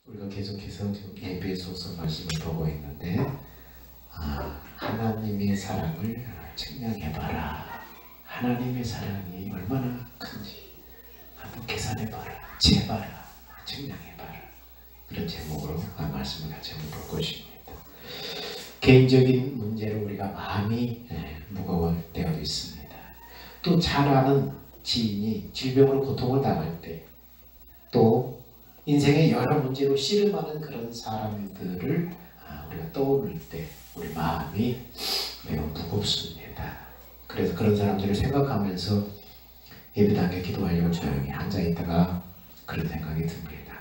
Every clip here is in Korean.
우리가 계속해서 지금 에베소서 말씀을 보고 있는데 하나님의 사랑을 측량해봐라. 하나님의 사랑이 얼마나 큰지 한번 계산해봐라. 재봐라. 측량해봐라. 그런 제목으로 말씀을 같이 한번 볼 것입니다. 개인적인 문제로 우리가 마음이 무거워되어 있습니다. 또 잘 아는 지인이 질병으로 고통을 당할 때, 또 인생의 여러 문제로 씨름하는 그런 사람들을 우리가 떠올릴 때 우리 마음이 매우 무겁습니다. 그래서 그런 사람들을 생각하면서 예배당에 기도하려고 조용히 앉아있다가 그런 생각이 듭니다.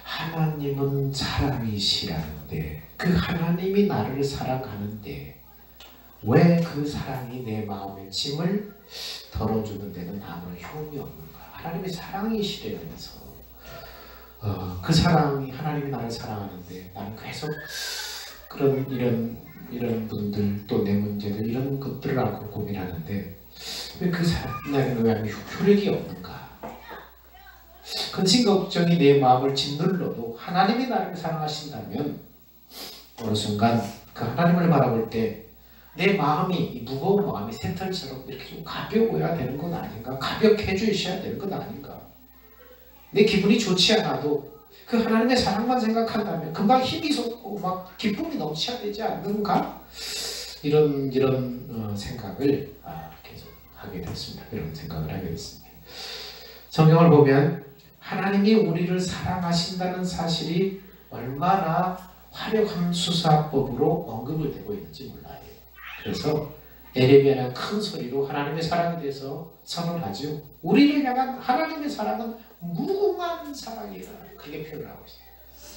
하나님은 사랑이시라는데, 그 하나님이 나를 사랑하는데 왜 그 사랑이 내 마음의 짐을 덜어주는 데는 아무 효험이 없는가? 하나님이 사랑이시라면서 그 사랑이, 하나님이 나를 사랑하는데 나는 계속 그런 이런 분들, 또 내 문제들, 이런 것들을 알고 고민하는데 왜 그 사랑에 왜 효력이 없는가? 근심 걱정이 내 마음을 짓눌러도 하나님이 나를 사랑하신다면 어느 순간 그 하나님을 바라볼 때 내 마음이, 이 무거운 마음이 새털처럼 이렇게 좀 가벼워야 되는 건 아닌가? 가볍게 해주셔야 되는 건 아닌가? 내 기분이 좋지 않아도 그 하나님의 사랑만 생각한다면 금방 힘이 솟고 막 기쁨이 넘쳐야 되지 않는가? 이런 생각을 계속 하게 됐습니다. 이런 생각을 하게 됐습니다. 성경을 보면 하나님이 우리를 사랑하신다는 사실이 얼마나 화려한 수사법으로 언급을 되고 있는지 몰라요. 그래서 에레미야는 큰 소리로 하나님의 사랑에 대해서 선언하죠. 우리를 향한 하나님의 사랑은 무궁한 사랑이라, 그렇게 표현을 하고 있어요.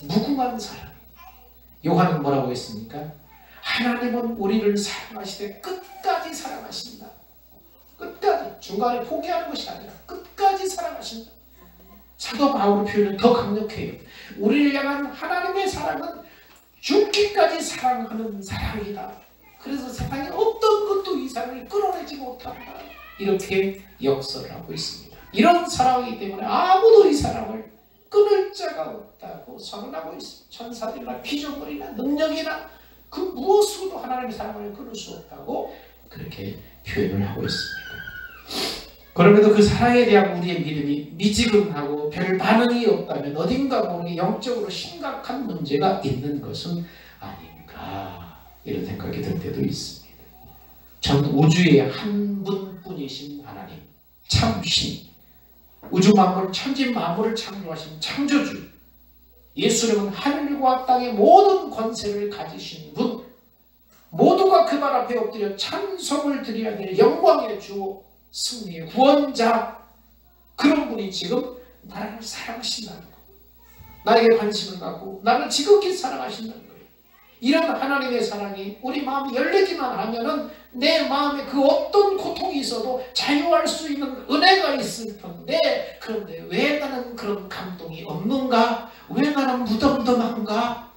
무궁한 사랑. 요한은 뭐라고 했습니까? 하나님은 우리를 사랑하시되 끝까지 사랑하신다. 끝까지. 중간에 포기하는 것이 아니라 끝까지 사랑하신다. 사도 바울의 표현은 더 강력해요. 우리를 향한 하나님의 사랑은 죽기까지 사랑하는 사랑이다. 그래서 세상에 어떤 것도 이 사랑을 끌어내지 못한다. 이렇게 역설을 하고 있습니다. 이런 사랑이기 때문에 아무도 이 사랑을 끊을 자가 없다고 선언하고 있습니다. 천사들이나 피조물이나 능력이나 그 무엇으로도 하나님의 사랑을 끊을 수 없다고 그렇게 표현을 하고 있습니다. 그럼에도 그 사랑에 대한 우리의 믿음이 미지근하고 별 반응이 없다면 어딘가 모르게 영적으로 심각한 문제가 있는 것은 아닌가, 이런 생각이 들 때도 있습니다. 전 우주의 한 분뿐이신 하나님, 참신, 우주 만물, 천지 만물을 창조하신 창조주, 예수님은 하늘과 땅의 모든 권세를 가지신 분, 모두가 그 발 앞에 엎드려 찬송을 드려야 될 영광의 주, 승리의 구원자, 그런 분이 지금 나를 사랑하신다는 것, 나에게 관심을 갖고 나를 지극히 사랑하신다는 거예요. 이런 하나님의 사랑이 우리 마음이 열리기만 하면은 내 마음에 그 어떤 고통이 있어도 자유할 수 있는 은혜가 있을 텐데, 그런데 왜 나는 그런 감동이 없는가? 왜 나는 무덤덤한가?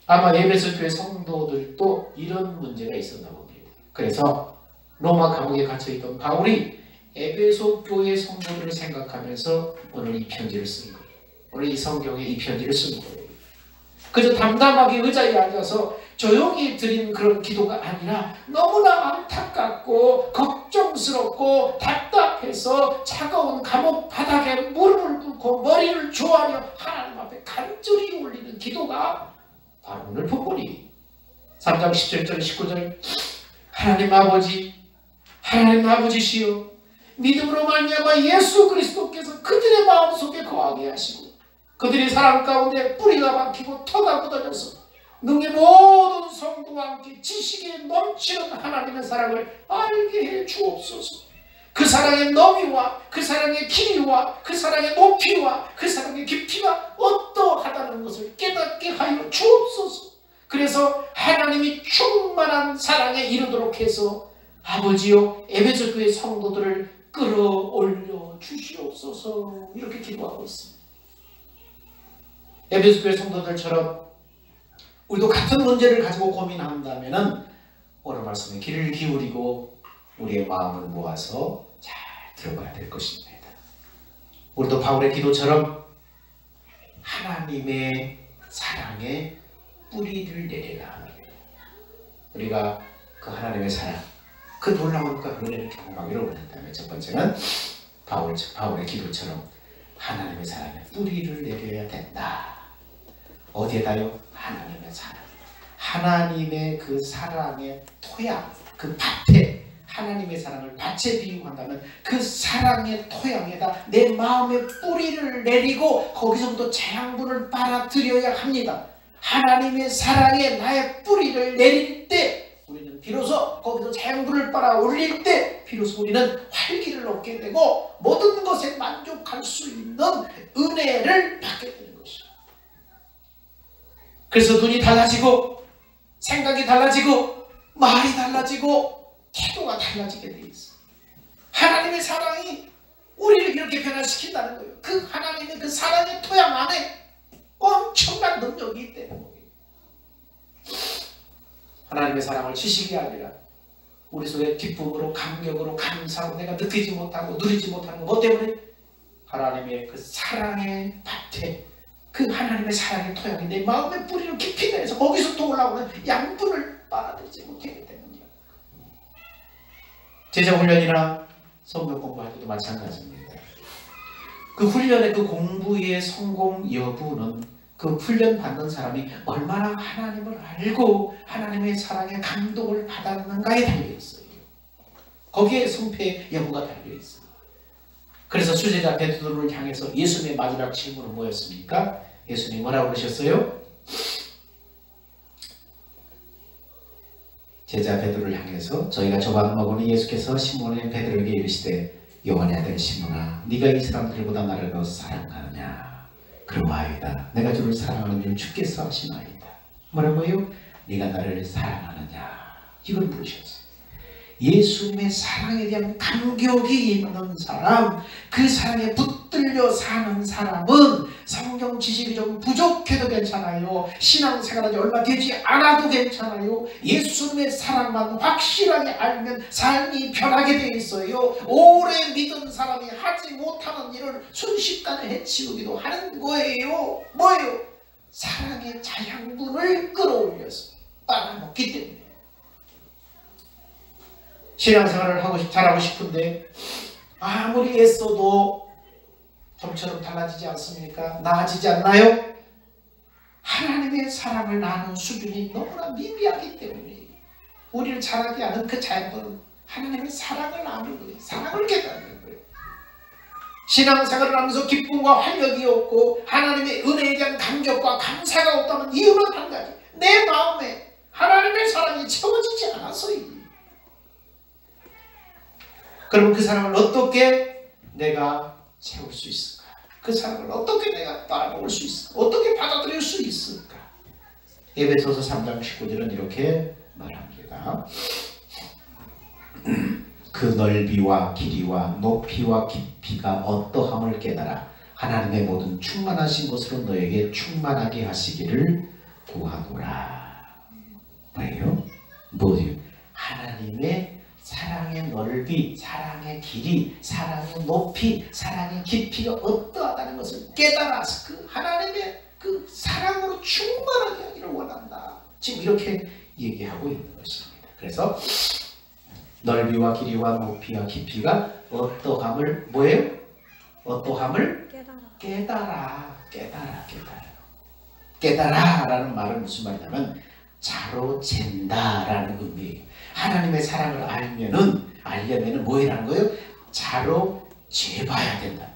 아마 에베소 교회 성도들도 이런 문제가 있었나 봅니다. 그래서 로마 감옥에 갇혀있던 바울이 에베소 교회 성도들을 생각하면서 오늘 이 편지를 쓴 거예요. 오늘 이 성경에 이 편지를 쓴 거예요. 그저 담담하게 의자에 앉아서 조용히 드린 그런 기도가 아니라 너무나 안타깝고 걱정스럽고 답답해서 차가운 감옥 바닥에 무릎을 꿇고 머리를 조아려 하나님 앞에 간절히 올리는 기도가 바로 오늘 본문이에요. 3장 17절 19절 하나님 아버지시여, 믿음으로 말미암아 예수 그리스도께서 그들의 마음속에 거하게 하시고 그들의 사랑 가운데 뿌리가 박히고 터가 굳어져서 능히 모든 성도와 함께 지식에 넘치는 하나님의 사랑을 알게 해 주옵소서. 그 사랑의 너비와 그 사랑의 길이와 그 사랑의 높이와 그 사랑의 깊이가 어떠하다는 것을 깨닫게 하여 주옵소서. 그래서 하나님이 충만한 사랑에 이르도록 해서 아버지여 에베소 교회 성도들을 끌어올려 주시옵소서, 이렇게 기도하고 있습니다. 에베소 교회 성도들처럼 우리도 같은 문제를 가지고 고민한다면 오늘 말씀에 귀를 기울이고 우리의 마음을 모아서 잘 들어봐야 될 것입니다. 우리도 바울의 기도처럼 하나님의 사랑에 뿌리를 내리라. 우리가 그 하나님의 사랑, 그 놀라운 그 은혜를 경험하기를 원한다면 첫 번째는 바울의 기도처럼 하나님의 사랑에 뿌리를 내려야 된다. 어디에다요? 하나님의 사랑. 하나님의 그 사랑의 토양, 그 밭에 하나님의 사랑을 밭에 비유한다면 그 사랑의 토양에다 내 마음의 뿌리를 내리고 거기서부터 재앙분을 빨아들여야 합니다. 하나님의 사랑에 나의 뿌리를 내릴 때 우리는 비로소 거기서 재앙분을 빨아 올릴 때 비로소 우리는 활기를 얻게 되고 모든 것에 만족할 수 있는 은혜를 받게 되는 것이죠. 그래서 눈이 달라지고 생각이 달라지고 말이 달라지고 태도가 달라지게 돼 있어요. 하나님의 사랑이 우리를 이렇게 변화시킨다는 거예요. 그 하나님의 그 사랑의 토양 안에 엄청난 능력이 있다는 거예요. 하나님의 사랑을 지식이 아니라 우리 속에 기쁨으로 감격으로 감사로 내가 느끼지 못하고 누리지 못하는 것 때문에 하나님의 그 사랑의 밭에 그 하나님의 사랑의 토양이 내 마음의 뿌리를 깊이 내서 거기서부터 올라오는 양분을 빨아들이지 못하기 때문이야. 제자 훈련이나 성경 공부할 때도 마찬가지입니다. 그 훈련의 그 공부의 성공 여부는 그 훈련 받는 사람이 얼마나 하나님을 알고 하나님의 사랑의 감동을 받았는가에 달려있어요. 거기에 승패의 여부가 달려있어요. 그래서 수제자 베드로를 향해서 예수님의 마지막 질문은 뭐였습니까? 예수님이 뭐라고 그러셨어요? 제자 베드로를 향해서 저희가 저밥 먹으니 예수께서 시몬의 베드로에게 이르시되 요한의 아들 시몬아 네가 이 사람들보다 나를 더 사랑하느냐? 그러하이다. 내가 주를 사랑하는 줄 주께서 아시나이다. 뭐라고요? 네가 나를 사랑하느냐? 이걸 물으셨어요. 예수님의 사랑에 대한 감격이 있는 사람, 그 사랑에 붙들려 사는 사람은 성경 지식이 좀 부족해도 괜찮아요. 신앙생활이 얼마 되지 않아도 괜찮아요. 예수님의 사랑만 확실하게 알면 삶이 변하게 돼 있어요. 오래 믿은 사람이 하지 못하는 일을 순식간에 해치우기도 하는 거예요. 뭐예요? 사랑의 자양분을 끌어올려서 빨아먹기 때문에. 신앙생활을 잘하고 싶은데 아무리 애써도 좀처럼 달라지지 않습니까? 나아지지 않나요? 하나님의 사랑을 나누는 수준이 너무나 미비하기 때문에 우리를 잘하게 하는 그 자연은 하나님의 사랑을 나누는 거예요. 사랑을 깨닫는 거예요. 신앙생활을 하면서 기쁨과 활력이 없고 하나님의 은혜에 대한 감격과 감사가 없다면 이유는 한 가지. 내 마음에 하나님의 사랑이 채워지지 않아서입니다. 그러면 그 사랑을 어떻게 내가 채울 수 있을까? 그 사랑을 어떻게 내가 따라올 수 있을까? 어떻게 받아들일 수 있을까? 에베소서 3장 19절은 이렇게 말합니다. 그 넓이와 길이와 높이와 깊이가 어떠함을 깨달아 하나님의 모든 충만하신 것으로 너에게 충만하게 하시기를 구하노라. 뭐예요? 뭐예요? 하나님의 사랑의 넓이, 사랑의 길이, 사랑의 높이, 사랑의 깊이가 어떠하다는 것을 깨달아서 그 하나님의 그 사랑으로 충만하게 하기를 원한다. 지금 이렇게 얘기하고 있는 것입니다. 그래서 넓이와 길이와 높이와 깊이가 어떠함을 뭐예요? 어떠함을 깨달아라는 말은 무슨 말이냐면 자로 잰다라는 의미예요. 하나님의 사랑을 알려면은 뭐라는 거예요? 자로 재봐야 된다.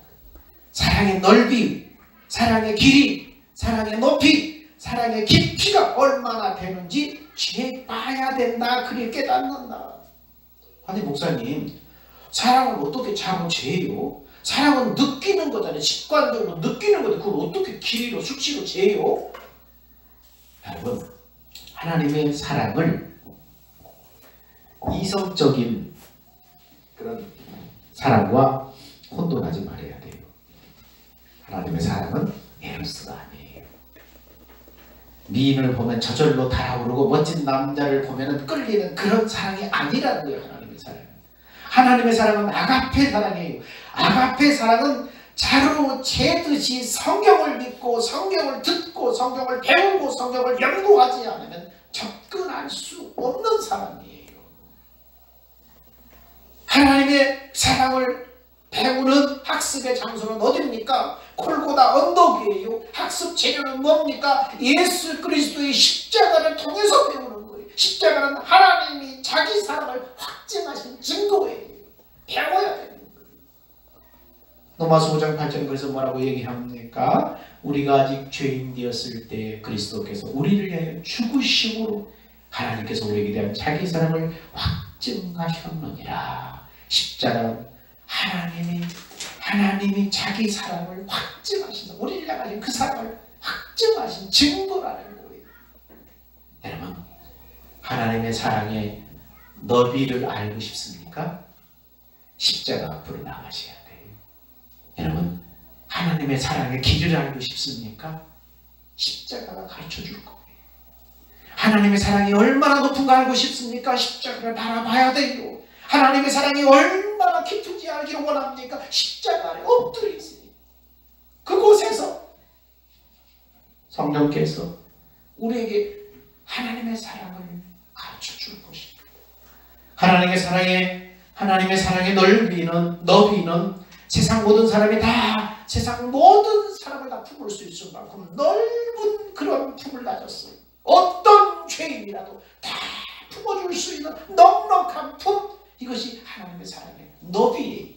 사랑의 넓이, 사랑의 길이, 사랑의 높이, 사랑의 깊이가 얼마나 되는지 재봐야 된다. 그게 깨닫는다. 아니 목사님, 사랑을 어떻게 자로 재요? 사랑은 느끼는 거잖아요. 직관적으로 느끼는 건데 그걸 어떻게 길이로 수치로 재요? 여러분, 하나님의 사랑을 이성적인 그런 사랑과 혼돈하지 말아야 돼요. 하나님의 사랑은 에로스가 아니에요. 미인을 보면 저절로 달아오르고 멋진 남자를 보면 끌리는 그런 사랑이 아니라는 거예요. 하나님의 사랑은. 하나님의 사랑은 아가페 사랑이에요. 아가페 사랑은 자루 재듯이 성경을 믿고 성경을 듣고 성경을 배우고 성경을 연구하지 않으면 접근할 수 없는 사람이에요. 하나님의 사랑을 배우는 학습의 장소는 어디입니까? 골고다 언덕이에요. 학습 재료는 뭡니까? 예수 그리스도의 십자가를 통해서 배우는 거예요. 십자가는 하나님이 자기 사랑을 확증하신 증거예요. 배워야 되는 거예요. 로마서 5장 8절은 그래서 뭐라고 얘기합니까? 우리가 아직 죄인 되었을 때 그리스도께서 우리를 위하여 죽으심으로 하나님께서 우리에게 대한 자기 사랑을 확증하셨느니라. 십자가는 하나님이 자기 사랑을 확증하신, 우리를 향하신 그 사랑을 확증하신 증거라는 거예요. 여러분, 하나님의 사랑의 너비를 알고 싶습니까? 십자가 앞으로 나가셔야 돼요. 여러분, 하나님의 사랑의 길이를 알고 싶습니까? 십자가가 가르쳐 줄 거예요. 하나님의 사랑이 얼마나 높은가 알고 싶습니까? 십자가를 바라봐야 돼요. 하나님의 사랑이 얼마나 깊은지 알기를 원합니까? 십자가 아래 엎드려 있으니 그곳에서 성령께서 우리에게 하나님의 사랑을 가르쳐 줄 것입니다. 하나님의 사랑의 너비는 세상 모든 사람이 다 세상 모든 사람을 다 품을 수 있을 만큼 넓은 그런 품을 가졌어요. 어떤 죄인이라도 다 품어줄 수 있는 넉넉한 품, 이것이 하나님의 사랑의 너비예요.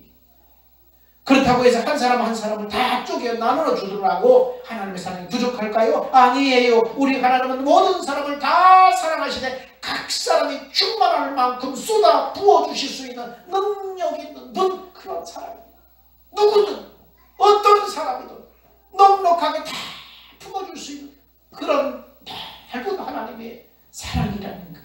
그렇다고 해서 한 사람 한 사람을 다 쪼개 나누어 주더라고 하나님의 사랑이 부족할까요? 아니에요. 우리 하나님은 모든 사람을 다 사랑하시되 각 사람이 충만할 만큼 쏟아 부어주실 수 있는 능력 있는 분, 그런 사람이에요. 누구든 어떤 사람이든 넉넉하게 다 품어줄 수 있는 그런 넓은 하나님의 사랑이라는 것.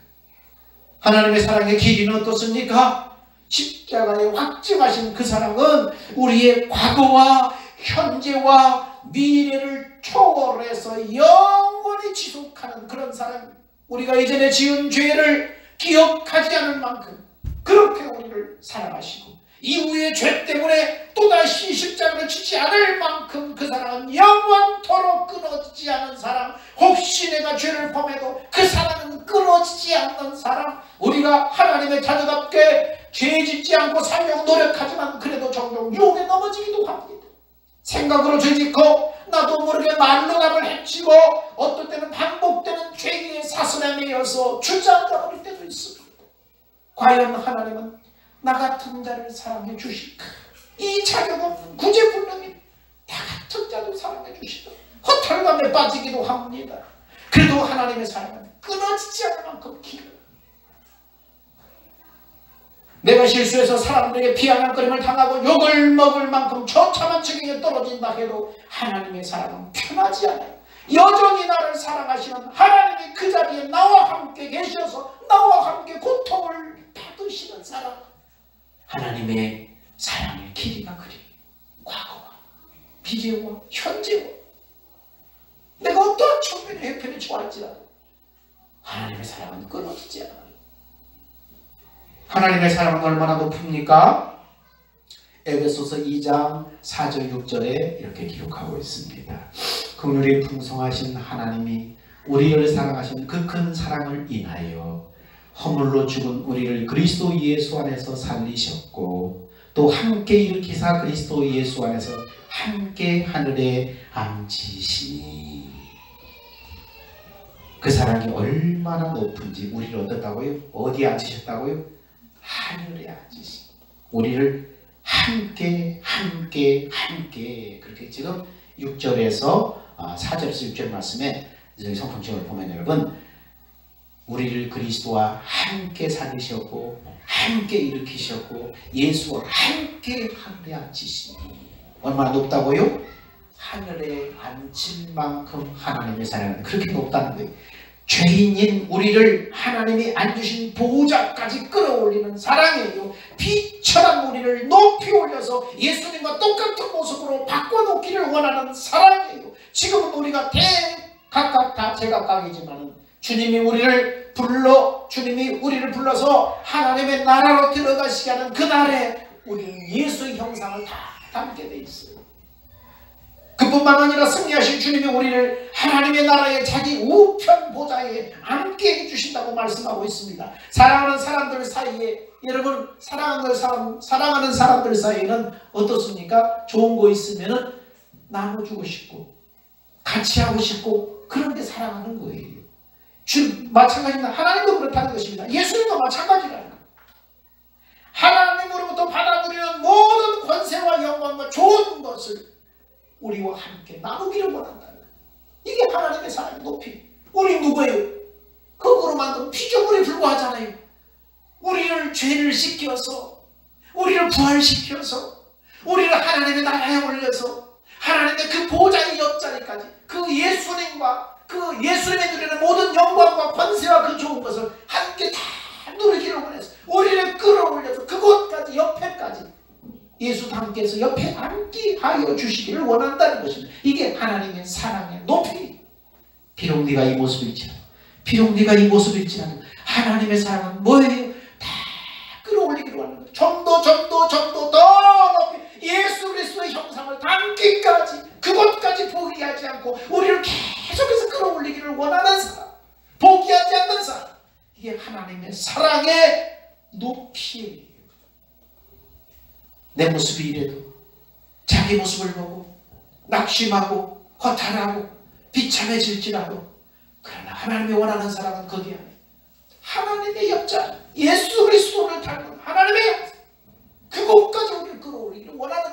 하나님의 사랑의 길이는 어떻습니까? 십자가에 확증하신 그 사랑은 우리의 과거와 현재와 미래를 초월해서 영원히 지속하는 그런 사랑. 우리가 이전에 지은 죄를 기억하지 않을 만큼 그렇게 우리를 사랑하시고 이후의 죄 때문에 또다시 십자가를 지지 않을 만큼 그 사랑은 영원토록 끊어지지 않은 사랑. 혹시 내가 죄를 범해도 그 사랑은 끊어지지 않는 사랑. 우리가 하나님의 자녀답게 죄 짓지 않고 살려고 노력하지만 그래도 종종 유혹에 넘어지기도 합니다. 생각으로 죄 짓고 나도 모르게 말로 남을 해치고 어떨 때는 반복되는 죄의 사슬에 매여서 주저앉아 버릴 때도 있습니다. 과연 하나님은 나 같은 자를 사랑해 주실까? 이 자격 없는 구제불능인 나 같은 자도 사랑해 주시다. 허탈감에 빠지기도 합니다. 그래도 하나님의 사랑은 끊어지지 않을 만큼 길어요. 내가 실수해서 사람들에게 비아냥거림을 당하고 욕을 먹을 만큼 처참한 지경에 떨어진다 해도 하나님의 사랑은 편하지 않아요. 여전히 나를 사랑하시는 하나님이 그 자리에 나와 함께 계셔서 나와 함께 고통을 받으시는 사랑. 하나님의 사랑의 길이가 그리 과거와 미래와 현재와 내가 어떠한 측면의 해편에 처할지라도 하나님의 사랑은 끊어지지 않아요. 하나님의 사랑은 얼마나 높습니까? 에베소서 2장 4절 6절에 이렇게 기록하고 있습니다. 긍휼이 풍성하신 하나님이 우리를 사랑하신 그 큰 사랑을 인하여 허물로 죽은 우리를 그리스도 예수 안에서 살리셨고 또 함께 일으키사 그리스도 예수 안에서 함께 하늘에 앉히시니. 그 사랑이 얼마나 높은지 우리를 어떻다고요? 어디에 앉히셨다고요? 하늘에 앉히시니. 우리를 함께 그렇게 지금 6절에서 4절에서 6절 말씀에 성경책을 보면 여러분 우리를 그리스도와 함께 살리셨고 함께 일으키셨고 예수와 함께 하늘에 앉히시니. 얼마나 높다고요? 하늘에 앉힐 만큼 하나님의 사랑은 그렇게 높다는 거예요. 죄인인 우리를 하나님이 앉으신 보호자까지 끌어올리는 사랑이에요. 비천한 우리를 높이 올려서 예수님과 똑같은 모습으로 바꿔놓기를 원하는 사랑이에요. 지금은 우리가 각각 다 제각각이지만 주님이 우리를 불러서 하나님의 나라로 들어가시게 하는 그날에 우리는 예수의 형상을 다 담게 돼 있어요. 그뿐만 아니라 승리하신 주님이 우리를 하나님의 나라의 자기 우편 보좌에 앉게 해주신다고 말씀하고 있습니다. 사랑하는 사람들 사이에, 여러분 사랑하는 사람들 사이에는 어떻습니까? 좋은 거 있으면 나눠주고 싶고 같이 하고 싶고 그런 게 사랑하는 거예요. 마찬가지입니다. 하나님도 그렇다는 것입니다. 예수님도 마찬가지라는 거예요. 하나님으로부터 받아들이는 모든 권세와 영광과 좋은 것을 우리와 함께 나누기를 원한다는 거예요. 이게 하나님의 사랑의 높이. 우리 누구예요? 흙으로 만든 피조물에 불과하잖아요. 우리를 죄를 씻겨서, 우리를 부활시켜서, 우리를 하나님의 나라에 올려서 하나님의 그 보좌의 옆자리까지, 그 예수님과 그 예수님의 누리는 모든 영광과 권세와 그 좋은 것을 함께 다 누리기를 원해서 우리를 끌어올려서 그곳까지, 옆에까지 예수도 함께해서 옆에 앉게 하여 주시기를 원한다는 것입니다. 이게 하나님의 사랑의 높이. 비록 네가 이 모습일지라도, 비록 네가 이 모습일지라도 하나님의 사랑은 뭐예요? 다 끌어올리기를 원하는 거예요. 좀 더 높이 예수 그리스도의 형상을 담기까지, 그곳까지 포기하지 않고 우리를 계속해서 끌어올리기를 원하는 사람, 포기하지 않는 사람, 이게 하나님의 사랑의 높이예요. 내 모습이 이래도 자기 모습을 보고 낙심하고 허탈하고 비참해질지라도, 그러나 하나님이 원하는 사람은 거기 안에 하나님의 옆자리, 예수 그리스도를 닮은 하나님의 형상, 그곳까지 우리를 끌어올리기를 원하는,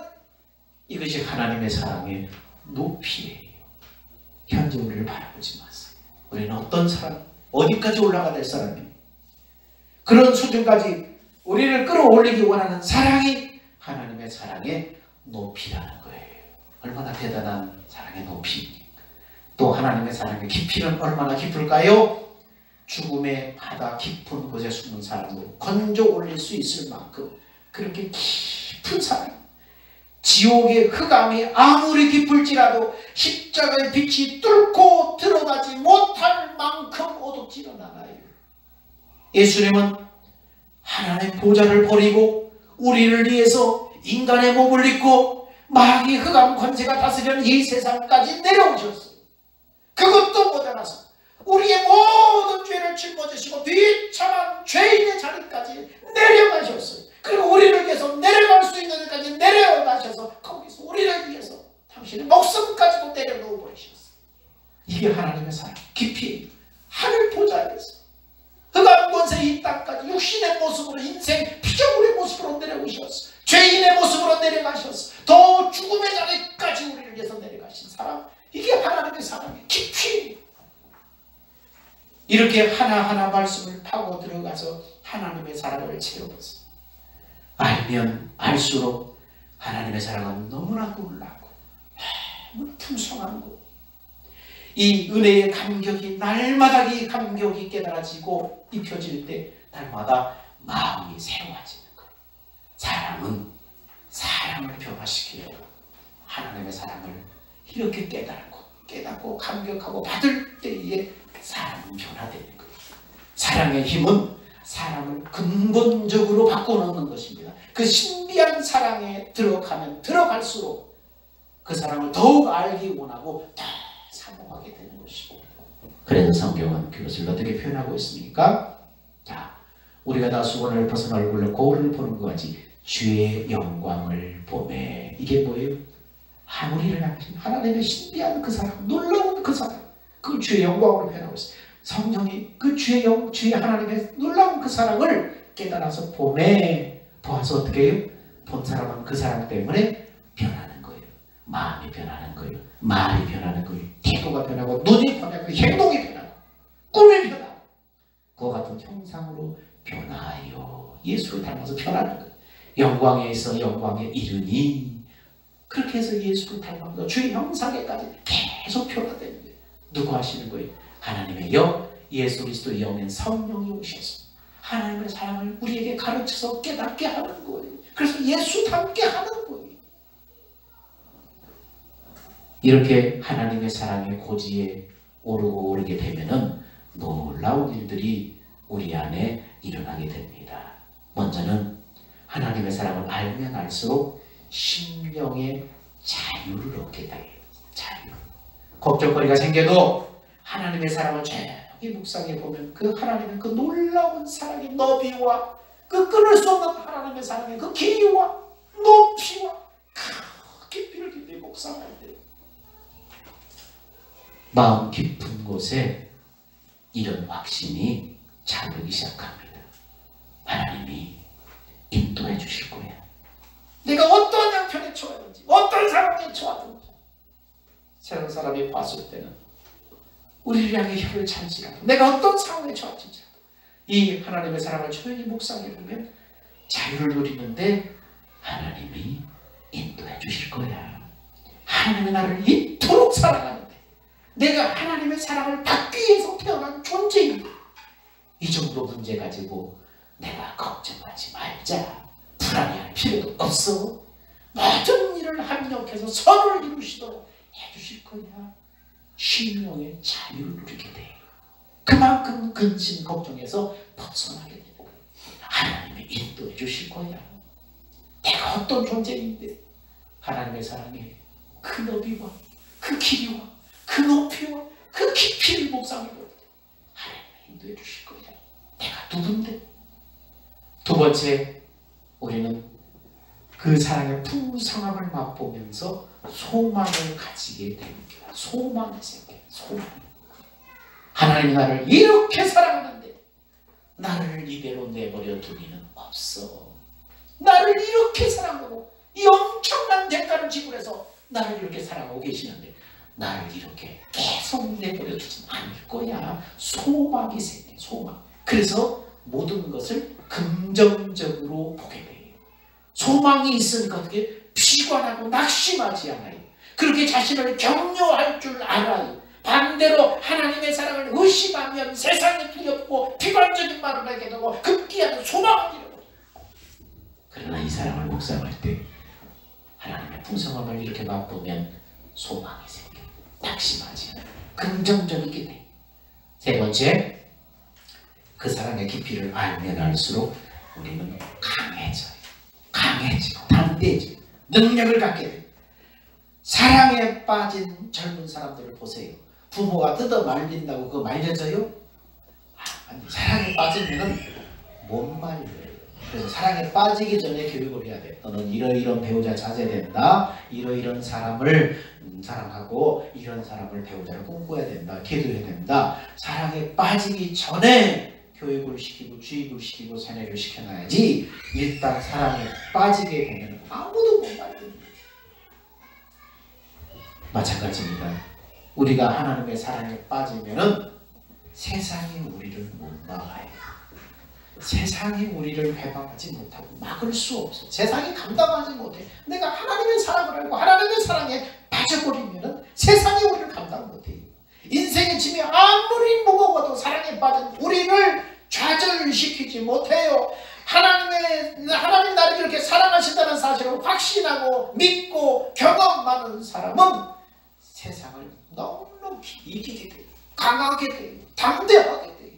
이것이 하나님의 사랑의 높이예요. 현재 우리를 바라보지 마세요. 우리는 어떤 사람, 어디까지 올라가야 될 사람이에요. 그런 수준까지 우리를 끌어올리기 원하는 사랑이 하나님의 사랑의 높이라는 거예요. 얼마나 대단한 사랑의 높이입니까? 또 하나님의 사랑의 깊이는 얼마나 깊을까요? 죽음의 바다 깊은 곳에 숨은 사람으로 건져 올릴 수 있을 만큼 그렇게 깊은 사랑, 지옥의 흑암이 아무리 깊을지라도 십자가의 빛이 뚫고 들어가지 못할 만큼 어둡지는 않아요. 예수님은 하나님의 보좌를 버리고 우리를 위해서 인간의 몸을 입고 마귀 흑암 권세가 다스리는 이 세상까지 내려오셨어요. 그것도 모자라서 우리의 모든 죄를 짊어지시고 비참한 죄인의 자리까지 내려가셨어요. 그리고 우리를 위해서 내려갈 수 있는 데까지 내려가셔서 거기서 우리를 위해서 당신의 목숨까지도 내려놓아 버리셨어요. 이게 하나님의 사랑 깊이, 하늘 보좌에서 흑암 권세 이 땅까지 육신의 모습으로, 인생 피조물의 모습으로 내려오셨어. 죄인의 모습으로 내려가셨어. 더 죽음의 자리까지 우리를 위해서 내려가신 사랑, 이게 하나님의 사랑의 깊이. 이렇게 하나하나 말씀을 파고 들어가서 하나님의 사랑을 채워보세요. 알면 알수록 하나님의 사랑은 너무나 놀라고 너무나 풍성한 거. 이 은혜의 감격이 날마다 이 감격이 깨달아지고 입혀질 때 날마다 마음이 새로워지는 거예요. 사랑은 사랑을 변화시키려고 하나님의 사랑을 이렇게 깨닫고 감격하고 받을 때에 사랑은 변화되는 거예요. 사랑의 힘은 사람을 근본적으로 바꿔놓는 것입니다. 그 신비한 사랑에 들어가면 들어갈수록 그 사랑을 더욱 알기 원하고 더 사모하게 되는 것이고, 그래서 성경은 그것을 어떻게 표현하고 있습니까? 자, 우리가 다 수건을 벗은 얼굴로 거울을 보는 것 같이 주의 영광을 보매. 이게 뭐예요? 우리를 향하신 하나님의 신비한 그 사랑, 놀라운 그 사랑, 그 주의 영광으로 표현하고 있어요. 성령이 그 주의 하나님의 놀라운 그 사랑을 깨달아서 보아서 어떻게 해요? 본 사람은 그 사랑 때문에 변하는 거예요. 마음이 변하는 거예요. 말이 변하는 거예요. 태도가 변하고, 눈이 변하고, 행동이 변하고, 꿈이 변하고, 그와 같은 형상으로 변하여 예수를 닮아서 변하는 거예요. 영광에서 영광에 이르니, 그렇게 해서 예수를 닮아서 주의 형상에까지 계속 변화되는 거예요. 누구 하시는 거예요? 하나님의 영, 예수 그리스도의 영인 성령이 오셔서 하나님의 사랑을 우리에게 가르쳐서 깨닫게 하는 거예요. 그래서 예수 닮게 하는 거예요. 이렇게 하나님의 사랑의 고지에 오르게 되면은 놀라운 일들이 우리 안에 일어나게 됩니다. 먼저는 하나님의 사랑을 알면 알수록 심령의 자유를 얻게 돼요. 자유. 걱정거리가 생겨도 하나님의 사랑을 조용히 묵상해 보면 그 하나님의 그 놀라운 사랑의 너비와 그 끊을 수 없는 하나님의 사랑의 그 길이와 높이와 그 깊이를 깊이 묵상할 때 마음 깊은 곳에 이런 확신이 자르기 시작합니다. 하나님이 인도해 주실 거야. 내가 어떤 형편에 처하든지 어떤 상황에 처하든지 세상 사람이 봤을 때는 우리를 향해 혀를 찬지라도 내가 어떤 상황에 처할지 이 하나님의 사랑을 조용히 묵상해 보면 자유를 누리는데 하나님이 인도해 주실 거야. 하나님이 나를 이토록 사랑하는데 내가 하나님의 사랑을 받기 위해서 태어난 존재인데 이 정도 문제 가지고 내가 걱정하지 말자. 불안해할 필요도 없어. 모든 일을 합력해서 선을 이루시도록 해주실 거야. 심령의 자유를 누리게 돼. 그만큼 근심 걱정에서 벗어나게 되고 하나님이 인도해 주실 거야. 내가 어떤 존재인데 하나님의 사랑에 그 너비와 그 길이와 그 높이와 그 깊이를 묵상해볼 때 하나님이 인도해 주실 거야. 내가 누군데? 두 번째, 우리는 그 사랑의 풍성함을 맛보면서 소망을 가지게 됩니다. 소망이 생겨요. 소망. 하나님이 나를 이렇게 사랑하는데 나를 이대로 내버려 두기는 없어. 나를 이렇게 사랑하고 이 엄청난 대가를 지불해서 나를 이렇게 사랑하고 계시는데 나를 이렇게 계속 내버려 두진 않을 거야. 소망이 생겨요. 소망. 그래서 모든 것을 긍정적으로 보게 돼요. 소망이 있으니까 어떻게 비관하고 낙심하지 않아요. 그렇게 자신을 격려할 줄 알아요. 반대로 하나님의 사랑을 의심하면 세상이 두렵고 비관적인 말을 하게 되고 급기야는 소망을 잃어버려요. 그러나 이 사랑을 묵상할 때 하나님의 풍성함을 이렇게 맛보면 소망이 생겨요. 낙심하지 않아요. 긍정적이게 돼요. 세 번째, 그 사랑의 깊이를 알면 알수록 우리는 강해져요. 강해지고 담대해지고 능력을 갖게 돼요. 사랑에 빠진 젊은 사람들을 보세요. 부모가 뜯어 말린다고 그거 말려져요? 아니, 사랑에 빠지면 못 말려요. 그래서 사랑에 빠지기 전에 교육을 해야 돼. 너는 이러이런 배우자 자제된다. 이러이런 사람을 사랑하고 이런 사람을 배우자를 꿈꿔야 된다. 기도해야 된다. 사랑에 빠지기 전에 교육을 시키고 주입을 시키고 세뇌를 시켜놔야지 일단 사랑에 빠지게 되면 아무도 못 말립니다. 마찬가지입니다. 우리가 하나님의 사랑에 빠지면은 세상이 우리를 못 막아요. 세상이 우리를 해방하지 못하고 막을 수 없어. 세상이 감당하지 못해. 내가 하나님의 사랑을 알고 하나님의 사랑에 빠져버리면은 세상이 우리를 감당 못해요. 인생의 짐이 아무리 무거워도 사랑에 빠진 우리를 좌절시키지 못해요. 하나님 나를 이렇게 사랑하신다는 사실을 확신하고 믿고 경험 많은 사람은 세상을 넉넉히 이기게 돼요. 강하게 돼요. 담대하게 돼요.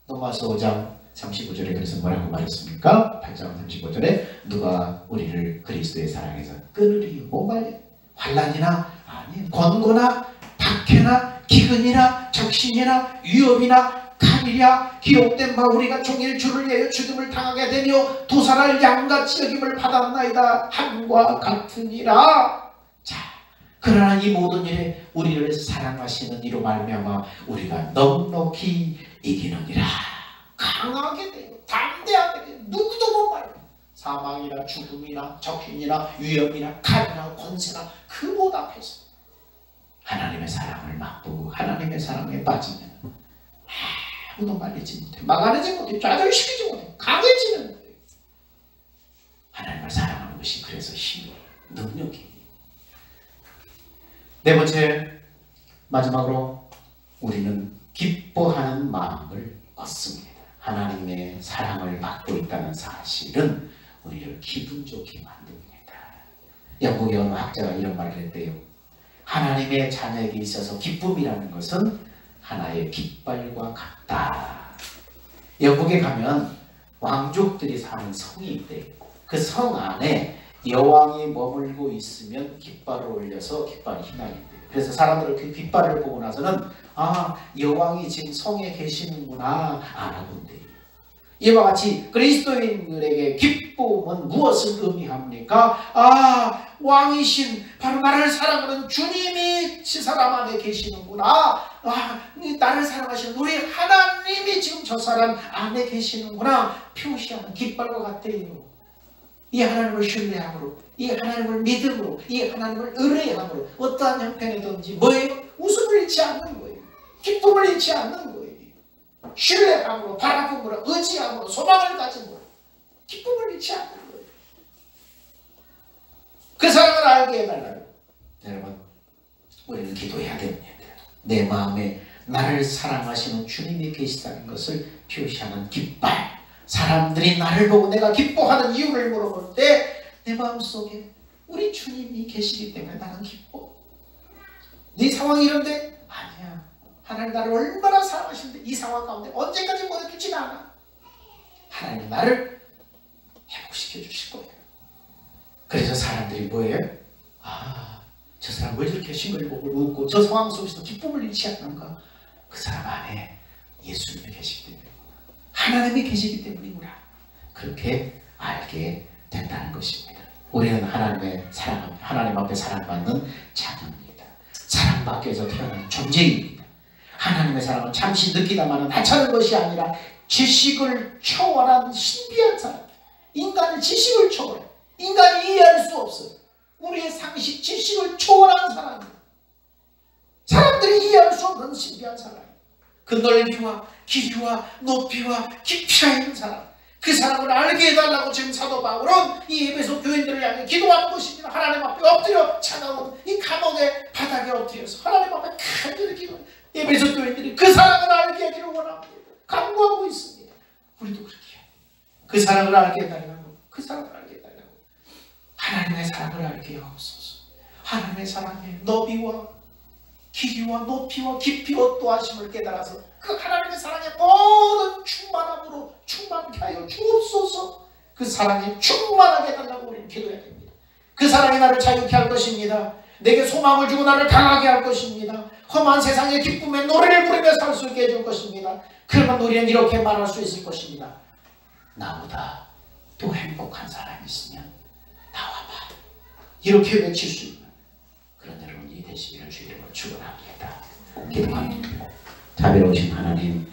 로마서 5장 35절에 그래서 뭐라고 말했습니까? 8장 35절에 누가 우리를 그리스도의 사랑에서 끊으리요? 못 말려. 환난이나 아니 권고나 박해나 기근이나 적신이나 위협이나 칼이랴 기록된 바 우리가 종일 주를 위하여 죽임을 당하게 되며 도살할 양같이 여김을 받았나이다 함과 같으니라. 자, 그러나 이 모든 일에 우리를 사랑하시는 이로 말미암아 우리가 넉넉히 이기느니라. 강하게 돼요. 담대하게 돼요. 누구도 못 말려. 사망이나 죽음이나 적신이나 위협이나 칼이나 권세나 그 못 앞에서 하나님의 사랑을 맛보고 하나님의 사랑에 빠지면 아무도 말리지 못해. 막아내지 못해. 좌절시키지 못해. 강해지는 거예요. 하나님을 사랑하는 것이 그래서 힘이 능력이. 네 번째, 마지막으로 우리는 기뻐하는 마음을 얻습니다. 하나님의 사랑을 받고 있다는 사실은 우리를 기분 좋게 만듭니다. 영국의 어느 학자가 이런 말을 했대요. 하나님의 자녀에게 있어서 기쁨이라는 것은 하나의 깃발과 같다. 영국에 가면 왕족들이 사는 성이 있대요. 그 성 안에 여왕이 머물고 있으면 깃발을 올려서 깃발이 휘날린대요. 그래서 사람들은 그 깃발을 보고 나서는 아, 여왕이 지금 성에 계시는구나 알아본대요. 이와 같이 그리스도인들에게 기쁨은 무엇을 의미합니까? 아, 왕이신 바로 나를 사랑하는 주님이 저 사람 안에 계시는구나. 아, 나를 사랑하시는 우리 하나님이 지금 저 사람 안에 계시는구나 표시하는 깃발과 같아요. 이 하나님을 신뢰함으로, 이 하나님을 믿음으로, 이 하나님을 의뢰함으로 어떠한 형편이든지 뭐예요? 웃음을 잃지 않는 거예요. 기쁨을 잃지 않는 거예요. 신뢰함으로, 바라봄으로, 의지함으로, 소망을 가짐으로 기쁨을 잃지 않는 거예요. 그 사랑을 알게 해달라고. 여러분, 우리는 기도해야 됩니다. 내 마음에 나를 사랑하시는 주님이 계시다는 것을 표시하는 깃발. 사람들이 나를 보고 내가 기뻐하는 이유를 물어볼 때 내 마음속에 우리 주님이 계시기 때문에 나는 기뻐. 네 상황이 이런데? 아니야. 하나님 나를 얼마나 사랑하시는데 이 상황 가운데 언제까지 못 느끼진 않아. 하나님 나를 회복시켜 주실 거예요. 그래서 사람들이 뭐예요? 아, 저 사람 왜 저렇게 싱글벙글 웃고 저 상황 속에서 기쁨을 잃지 않는가? 그 사람 안에 예수님이 계시기 때문이구나. 하나님이 계시기 때문이구나. 그렇게 알게 된다는 것입니다. 우리는 하나님의 사랑, 하나님 앞에 사랑받는 자녀입니다. 사랑받기 위해서 태어난 존재입니다. 하나님의 사랑은 잠시 느끼다마는 하찮은 것이 아니라 지식을 초월한 신비한 사랑. 인간의 지식을 초월해. 인간이 이해할 수 없어요. 우리의 상식, 지식을 초월한 사랑입니다. 사람들이 이해할 수 없는 신비한 사랑. 그 넓이와 길이와 높이와 깊이가 있는 사랑. 그 사랑을 알게 해달라고 지금 사도 바울은 이 에베소 교인들을 향해 기도하는 것입니다. 하나님 앞에 엎드려 차가운 이 감옥의 바닥에 엎드려서 하나님 앞에 간절히 기도해요. 에베소 교인들이 그 사랑을 알게 하기를 원합니다. 간구하고 있습니다. 우리도 그렇게 해요. 그 사랑을 알게 해달라고. 그 사랑을 알게 해달라고. 하나님의 사랑을 알게 하옵소서. 하나님의 사랑의 너비와 길이와 높이와 깊이와 또하심을 깨달아서 그 하나님의 사랑의 모든 충만함으로 충만케 하여 주옵소서. 그 사랑에 충만하게 해달라고 우리는 기도해야 됩니다. 그 사랑이 나를 자유케 할 것입니다. 내게 소망을 주고 나를 강하게 할 것입니다. 험한 세상의 기쁨에 노래를 부르며 살 수 있게 해줄 것입니다. 그러면 우리는 이렇게 말할 수 있을 것입니다. 나보다 또 행복한 사람이 있으면 나와봐. 이렇게 외칠 수 있는 그런 여러분이 되시기를 주님으로 축원합니다. 기도합니다. 자비로우신 하나님,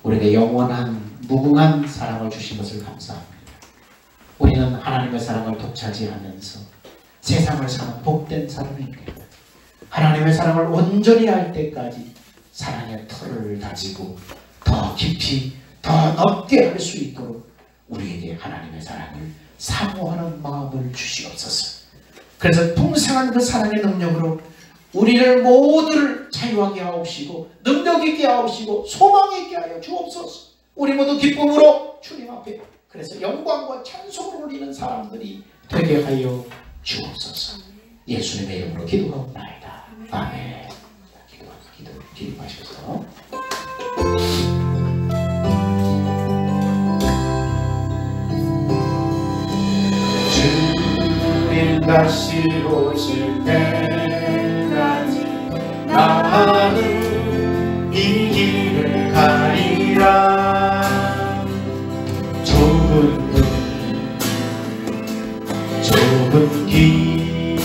우리에게 영원한 무궁한 사랑을 주신 것을 감사합니다. 우리는 하나님의 사랑을 독차지하면서 세상을 사는 복된 사람입니다. 하나님의 사랑을 온전히 알 때까지 사랑의 털을 다지고 더 깊이 더 넓게 할 수 있도록 우리에게 하나님의 사랑을 사모하는 마음을 주시옵소서. 그래서 풍성한 그 사랑의 능력으로 우리를 모두를 자유하게 하옵시고 능력 있게 하옵시고 소망 있게 하여 주옵소서. 우리 모두 기쁨으로 주님 앞에 그래서 영광과 찬송을 올리는 사람들이 되게 하여 주옵소서. 예수님의 이름으로 기도하옵나이다. 아멘. 기도하셔서 주님 다시 오실 때까지 나는 이 길을 가리라. 좁은 길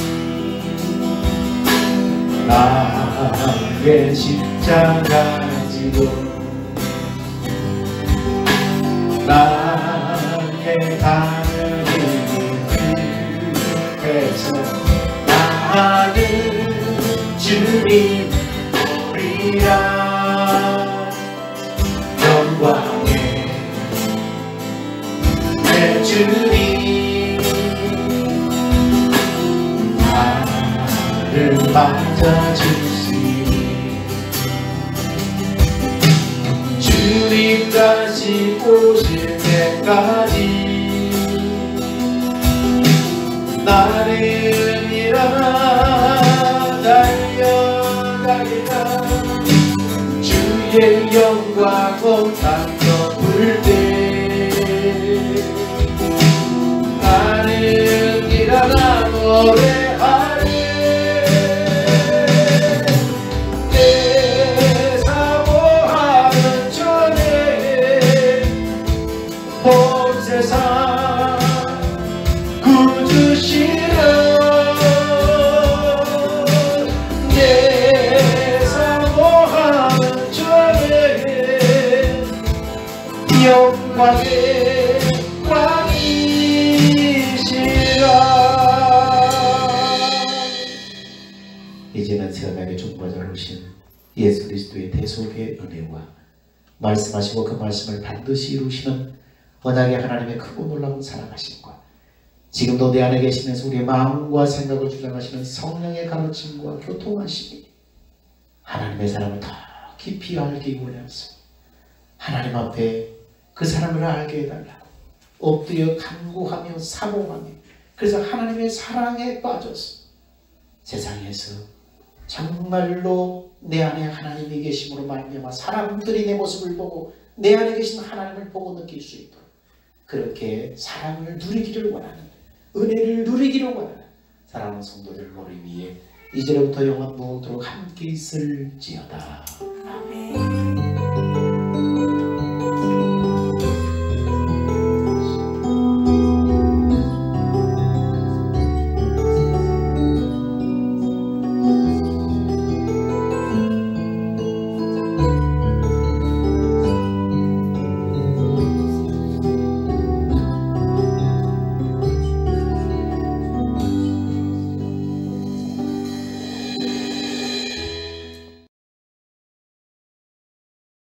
나의 십자가 지고 나의 가는 길에서 나는 주님 보리라. 영광의 내 주님 나를 맞아주시니 주님 다시 오실 때까지 나는 일어나 달려가리라. 주의 영광 온 땅 덮을 때 나는 노래하리. 내 사모하는 전에 온 세상 구주시는 내 사모하는 전에 영광의 이제는 세상에 중보자로 오신 예수 그리스도의 대속의 은혜와 말씀하시고 그 말씀을 반드시 이루시는 언약의 하나님의 크고 놀라운 사랑하심과 지금도 내 안에 계시면서 우리의 마음과 생각을 주장하시는 성령의 가르침과 교통하심이 하나님의 사랑을 더 깊이 알기 원하서 하나님 앞에 그 사람을 알게 해달라고 엎드려 간구하며 사모하며 그래서 하나님의 사랑에 빠져서 세상에서 정말로 내 안에 하나님이 계심으로 말미암아 사람들이 내 모습을 보고 내 안에 계신 하나님을 보고 느낄 수 있도록 그렇게 사랑을 누리기를 원하는 은혜를 누리기를 원하는 사랑하는 성도들 머리 위에 이제로부터 영원 무궁토록 함께 있을지어다. 아멘.